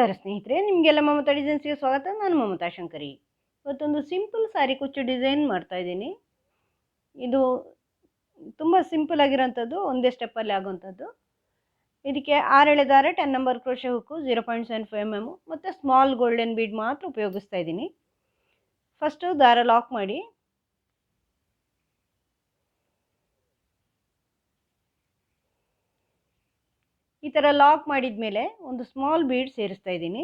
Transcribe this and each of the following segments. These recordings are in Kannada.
ನಮಸ್ಕಾರ ಸ್ನೇಹಿತರೆ, ನಿಮಗೆಲ್ಲ ಮಮತಾ ಡಿಸೈನ್ಸ್ಗೆ ಸ್ವಾಗತ. ನಾನು ಮಮತಾ ಶಂಕರಿ. ಇವತ್ತೊಂದು ಸಿಂಪಲ್ ಸಾರಿ ಕುಚ್ಚು ಡಿಸೈನ್ ಮಾಡ್ತಾ ಇದ್ದೀನಿ. ಇದು ತುಂಬ ಸಿಂಪಲ್ ಆಗಿರೋಂಥದ್ದು, ಒಂದೇ ಸ್ಟೆಪ್ಪಲ್ಲಿ ಆಗೋವಂಥದ್ದು. ಇದಕ್ಕೆ 6 ಎಳೆ ದಾರ, 10 ನಂಬರ್ ಕ್ರೋಶೆ ಹುಕ್ಕು, 0.75 mm ಮತ್ತು ಸ್ಮಾಲ್ ಗೋಲ್ಡನ್ ಬೀಡ್ ಮಾತ್ರ ಉಪಯೋಗಿಸ್ತಾ ಇದ್ದೀನಿ. ಫಸ್ಟು ದಾರ ಲಾಕ್ ಮಾಡಿ, ಈ ಥರ ಲಾಕ್ ಮಾಡಿದ ಮೇಲೆ ಒಂದು ಸ್ಮಾಲ್ ಬೀಡ್ ಸೇರಿಸ್ತಾ ಇದ್ದೀನಿ.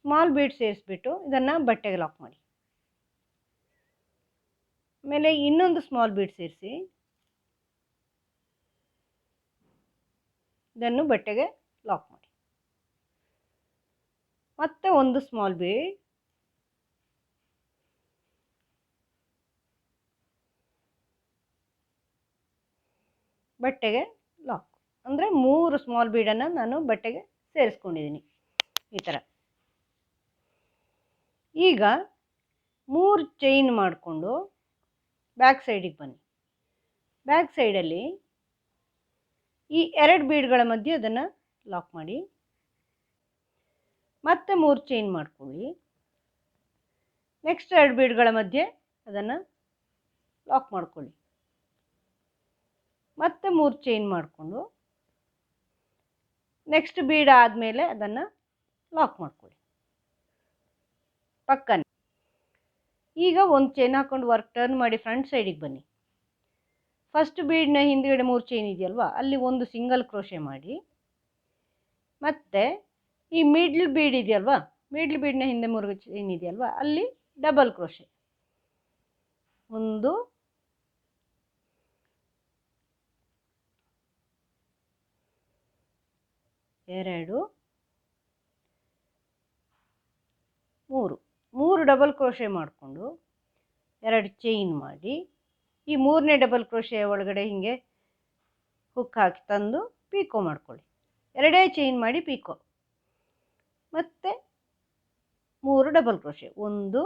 ಸ್ಮಾಲ್ ಬೀಡ್ ಸೇರಿಸ್ಬಿಟ್ಟು ಇದನ್ನು ಬಟ್ಟೆಗೆ ಲಾಕ್ ಮಾಡಿ. ಆಮೇಲೆ ಇನ್ನೊಂದು ಸ್ಮಾಲ್ ಬೀಡ್ ಸೇರಿಸಿ ಇದನ್ನು ಬಟ್ಟೆಗೆ ಲಾಕ್ ಮಾಡಿ. ಮತ್ತೆ ಒಂದು ಸ್ಮಾಲ್ ಬೀಡ್, ಬಟ್ಟೆಗೆ ಲಾಕ್. ಅಂದರೆ 3 ಸ್ಮಾಲ್ ಬೀಡನ್ನು ನಾನು ಬಟ್ಟೆಗೆ ಸೇರಿಸ್ಕೊಂಡಿದ್ದೀನಿ ಈ ಥರ. ಈಗ 3 ಚೈನ್ ಮಾಡಿಕೊಂಡು ಬ್ಯಾಕ್ ಸೈಡಿಗೆ ಬನ್ನಿ. ಬ್ಯಾಕ್ ಸೈಡಲ್ಲಿ ಈ 2 ಬೀಡ್ಗಳ ಮಧ್ಯೆ ಅದನ್ನು ಲಾಕ್ ಮಾಡಿ. ಮತ್ತೆ 3 ಚೈನ್ ಮಾಡ್ಕೊಳ್ಳಿ. ನೆಕ್ಸ್ಟ್ 2 ಬೀಡ್ಗಳ ಮಧ್ಯೆ ಅದನ್ನು ಲಾಕ್ ಮಾಡ್ಕೊಳ್ಳಿ. ಮತ್ತೆ 3 ಚೈನ್ ಮಾಡಿಕೊಂಡು ನೆಕ್ಸ್ಟ್ ಬೀಡ್ ಆದಮೇಲೆ ಅದನ್ನು ಲಾಕ್ ಮಾಡ್ಕೊಳ್ಳಿ ಪಕ್ಕನೆ. ಈಗ ಒಂದು ಚೈನ್ ಹಾಕ್ಕೊಂಡು ವರ್ಕ್ ಟರ್ನ್ ಮಾಡಿ ಫ್ರಂಟ್ ಸೈಡಿಗೆ ಬನ್ನಿ. ಫಸ್ಟ್ ಬೀಡ್ನ ಹಿಂದ್ಗಡೆ 3 ಚೈನ್ ಇದೆಯಲ್ವಾ, ಅಲ್ಲಿ ಒಂದು ಸಿಂಗಲ್ ಕ್ರೋಶೆ ಮಾಡಿ. ಮತ್ತು ಈ ಮಿಡ್ಲ್ ಬೀಡ್ ಇದೆಯಲ್ವಾ, ಮಿಡ್ಲ್ ಬೀಡ್ನ ಹಿಂದೆ 3 ಚೈನ್ ಇದೆಯಲ್ವಾ, ಅಲ್ಲಿ ಡಬಲ್ ಕ್ರೋಶೆ. 1 2 3 ಡಬಲ್ ಕ್ರೋಶೆ ಮಾಡಿಕೊಂಡು 2 ಚೈನ್ ಮಾಡಿ, ಈ 3ನೇ ಡಬಲ್ ಕ್ರೋಶೆ ಒಳಗಡೆ ಹೀಗೆ ಹುಕ್ ಹಾಕಿ ತಂದು ಪೀಕೋ ಮಾಡ್ಕೊಳ್ಳಿ. 2 ಚೈನ್ ಮಾಡಿ ಪೀಕೋ. ಮತ್ತು 3 ಡಬಲ್ ಕ್ರೋಶೆ, 1 2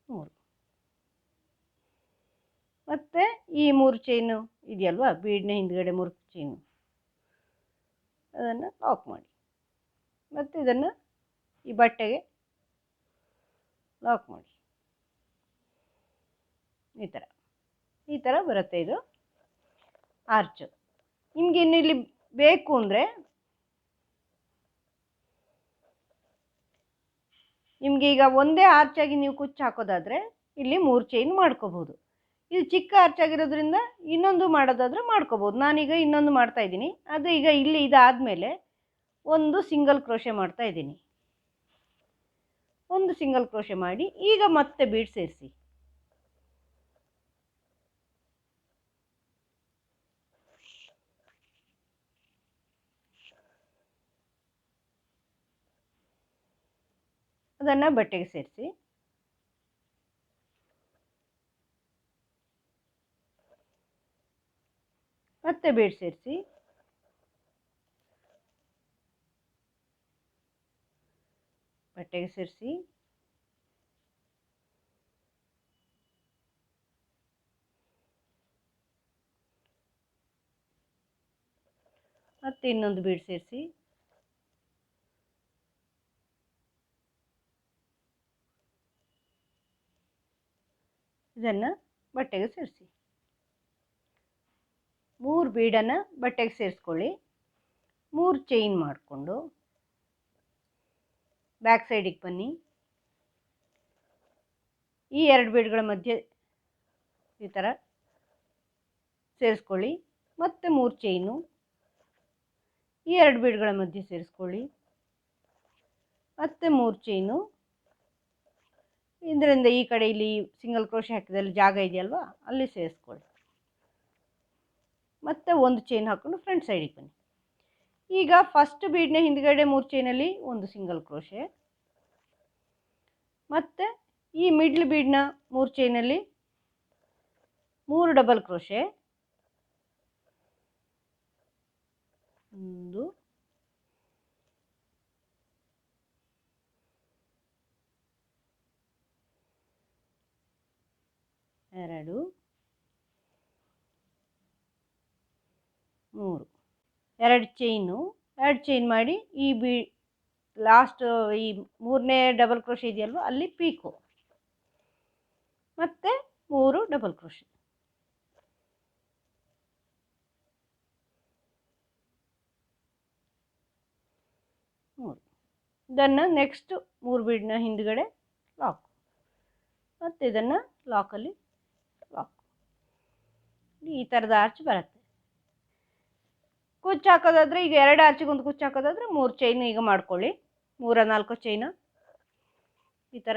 3. ಮತ್ತು ಈ 3 ಚೈನು ಇದೆಯಲ್ವಾ, ಬೀಡ್ನ ಹಿಂದ್ಗಡೆ 3 ಚೈನು, ಅದನ್ನು ಲಾಕ್ ಮಾಡಿ. ಮತ್ತು ಇದನ್ನು ಈ ಬಟ್ಟೆಗೆ ಲಾಕ್ ಮಾಡಿ. ಈ ಥರ ಬರುತ್ತೆ ಇದು ಆರ್ಚು. ನಿಮಗೆ ಇನ್ನು ಇಲ್ಲಿ ಬೇಕು ಅಂದರೆ ನಿಮಗೆ ಈಗ ಒಂದೇ ಆರ್ಚಾಗಿ ನೀವು ಕುಚ್ಚು ಹಾಕೋದಾದರೆ ಇಲ್ಲಿ 3 ಚೈನ್ ಮಾಡ್ಕೋಬೋದು. ಇದು ಚಿಕ್ಕ ಆರ್ಚ್ ಆಗಿರೋದ್ರಿಂದ ಇನ್ನೊಂದು ಮಾಡೋದಾದರೆ ಮಾಡ್ಕೋಬೋದು. ನಾನೀಗ ಇನ್ನೊಂದು ಮಾಡ್ತಾಯಿದ್ದೀನಿ. ಅದು ಈಗ ಇಲ್ಲಿ ಇದಾದಮೇಲೆ ಒಂದು ಸಿಂಗಲ್ ಕ್ರೋಶೆ ಮಾಡ್ತಾಯಿದ್ದೀನಿ. ಒಂದು ಸಿಂಗಲ್ ಕ್ರೋಶೆ ಮಾಡಿ ಈಗ ಮತ್ತೆ ಬೀಡ್ ಸೇರಿಸಿ. ಅದನ್ನು ಬಟ್ಟೆಗೆ ಸೇರಿಸಿ. ಮತ್ತೆ ಬೀಡ್ ಸೇರಿಸಿ. ಬಟ್ಟೆಗೆ ಸೇರಿಸಿ. ಮತ್ತೆ ಇನ್ನೊಂದು ಬೀಡ್ ಸೇರಿಸಿ. ಇದನ್ನು ಬಟ್ಟೆಗೆ ಸೇರಿಸಿ. 3 ಬೀಡನ್ನು ಬಟ್ಟೆಗೆ ಸೇರಿಸ್ಕೊಳ್ಳಿ. 3 ಚೈನ್ ಮಾಡಿಕೊಂಡು ಬ್ಯಾಕ್ ಸೈಡಿಗೆ ಬನ್ನಿ. ಈ 2 ಬೀಡ್ಗಳ ಮಧ್ಯೆ ಈ ಥರ ಸೇರಿಸ್ಕೊಳ್ಳಿ. ಮತ್ತು 3 ಚೈನು ಈ 2 ಬೀಡ್ಗಳ ಮಧ್ಯೆ ಸೇರಿಸ್ಕೊಳ್ಳಿ. ಮತ್ತು 3 ಚೈನು ಇದರಿಂದ ಈ ಕಡೆ ಇಲ್ಲಿ ಸಿಂಗಲ್ ಕ್ರೋಶೆ ಹಾಕಿದಲ್ಲಿ ಜಾಗ ಇದೆಯಲ್ವಾ, ಅಲ್ಲಿ ಸೇರಿಸ್ಕೊಳ್ಳಿ. ಮತ್ತು ಒಂದು ಚೈನ್ ಹಾಕ್ಕೊಂಡು ಫ್ರಂಟ್ ಸೈಡಿಗೆ ಬನ್ನಿ. ಈಗ ಫಸ್ಟ್ ಬೀಡ್ನ ಹಿಂದ್ಗಡೆ 3 ಚೈನಲ್ಲಿ ಒಂದು ಸಿಂಗಲ್ ಕ್ರೋಶೆ, ಮತ್ತು ಈ ಮಿಡ್ಲ್ ಬೀಡ್ನ 3 ಚೈನಲ್ಲಿ 3 ಡಬಲ್ ಕ್ರೋಶೆ, 1 2 2 3 2 ಚೈನು, 2 ಚೈನ್ ಮಾಡಿ ಈ ಲಾಸ್ಟ್ ಈ 3ನೇ ಡಬಲ್ ಕ್ರೋಶೆ ಇದೆಯಲ್ವ ಅಲ್ಲಿ ಪೀಕು, ಮತ್ತೆ 3 ಡಬಲ್ ಕ್ರೋಶೆ. ಇದನ್ನು ನೆಕ್ಸ್ಟ್ 3 ಬೀಡ್ನ ಹಿಂದ್ಗಡೆ ಲಾಕ್, ಮತ್ತು ಇದನ್ನು ಲಾಕಲ್ಲಿ ಲಾಕ್. ಈ ಥರದ ಆರ್ಚ್ ಬರುತ್ತೆ. ಕುಚ್ಚು ಹಾಕೋದಾದರೆ ಈಗ 2 ಆರ್ಚಿಗೆ ಒಂದು ಕುಚ್ಚು ಹಾಕೋದಾದರೆ 3 ಚೈನ್ ಈಗ ಮಾಡ್ಕೊಳ್ಳಿ. 3-4 ಚೈನ ಈ ಥರ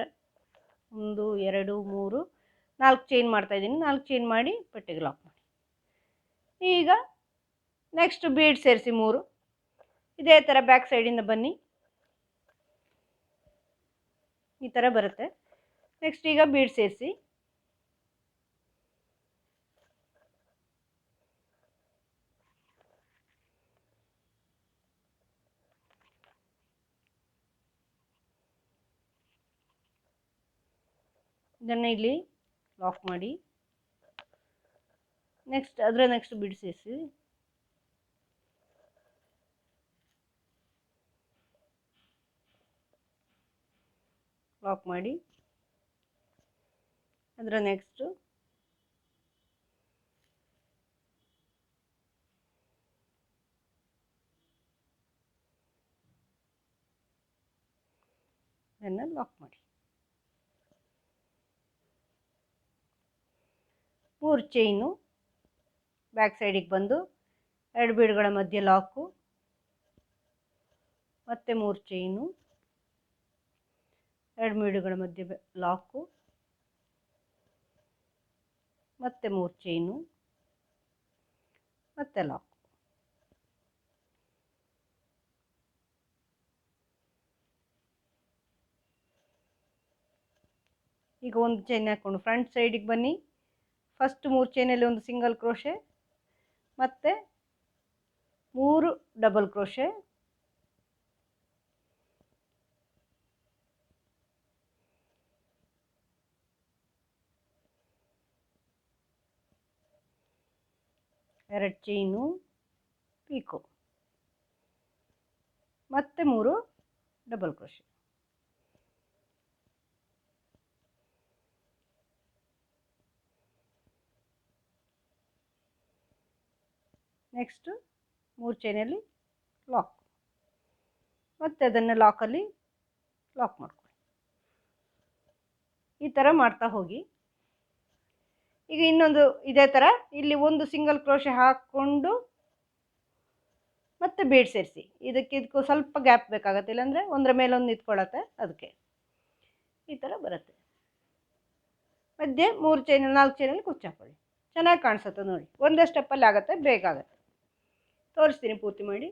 1 2 3 4 ಚೈನ್ ಮಾಡ್ತಾಯಿದ್ದೀನಿ. 4 ಚೈನ್ ಮಾಡಿ ಪಟ್ಟಿಗೆ ಲಾಕ್ ಮಾಡಿ. ಈಗ ನೆಕ್ಸ್ಟ್ ಬೀಡ್ ಸೇರಿಸಿ 3. ಇದೇ ಥರ ಬ್ಯಾಕ್ ಸೈಡಿಂದ ಬನ್ನಿ, ಈ ಥರ ಬರುತ್ತೆ. ನೆಕ್ಸ್ಟ್ ಈಗ ಬೀಡ್ ಸೇರಿಸಿ, ಇದನ್ನು ಇಲ್ಲಿ ಲಾಕ್ ಮಾಡಿ. ನೆಕ್ಸ್ಟ್ ಅದರ ನೆಕ್ಸ್ಟ್ ಬೀಡ್ ಸೇರಿಸಿ, ಲಾಕ್ ಮಾಡಿ. ಅದರ ನೆಕ್ಸ್ಟು ಇದನ್ನು ಲಾಕ್ ಮಾಡಿ. 3 ಚೈನು ಬ್ಯಾಕ್ ಸೈಡಿಗೆ ಬಂದು 2 ಬೀಡ್ಗಳ ಮಧ್ಯೆ ಲಾಕು, ಮತ್ತೆ 3 ಚೈನು, 2 ಬೀಡ್ಗಳ ಮಧ್ಯೆ ಲಾಕು, ಮತ್ತೆ 3 ಚೈನು, ಮತ್ತೆ ಲಾಕ್. ಈಗ ಒಂದು ಚೈನ್ ಹಾಕ್ಕೊಂಡು ಫ್ರಂಟ್ ಸೈಡಿಗೆ ಬನ್ನಿ. ಫಸ್ಟ್ 3 ಚೈನಲ್ಲಿ ಒಂದು ಸಿಂಗಲ್ ಕ್ರೋಶೆ, ಮತ್ತು 3 ಡಬಲ್ ಕ್ರೋಶೆ, ಎರಡು ಚೈನು, ಪೀಕೋ, ಮತ್ತೆ 3 ಡಬಲ್ ಕ್ರೋಶೆ. ನೆಕ್ಸ್ಟು 3 ಚೈನಲ್ಲಿ ಲಾಕ್, ಮತ್ತು ಅದನ್ನು ಲಾಕಲ್ಲಿ ಲಾಕ್ ಮಾಡ್ಕೊಳ್ಳಿ. ಈ ಥರ ಮಾಡ್ತಾ ಹೋಗಿ. ಈಗ ಇನ್ನೊಂದು ಇದೇ ಥರ ಇಲ್ಲಿ ಒಂದು ಸಿಂಗಲ್ ಕ್ರೋಶೆ ಹಾಕ್ಕೊಂಡು ಮತ್ತೆ ಬೀಡ್ ಸೇರಿಸಿ. ಇದಕ್ಕೂ ಸ್ವಲ್ಪ ಗ್ಯಾಪ್ ಬೇಕಾಗತ್ತೆ, ಇಲ್ಲಾಂದರೆ ಒಂದರ ಮೇಲೊಂದು ನಿಂತ್ಕೊಳ್ಳುತ್ತೆ, ಅದಕ್ಕೆ ಈ ಥರ ಬರುತ್ತೆ. ಮಧ್ಯೆ 3 ಚೈನಲ್ಲಿ 4 ಚೈನಲ್ಲಿ ಕುಚ್ಚು ಹಾಕೊಳ್ಳಿ. ಚೆನ್ನಾಗಿ ಕಾಣಿಸುತ್ತೆ ನೋಡಿ. ಒಂದೇ ಸ್ಟೆಪ್ಪಲ್ಲಿ ಆಗುತ್ತೆ, ಬೇಗ ಆಗುತ್ತೆ. ತೋರಿಸ್ತೀನಿ ಪೂರ್ತಿ ಮಾಡಿ.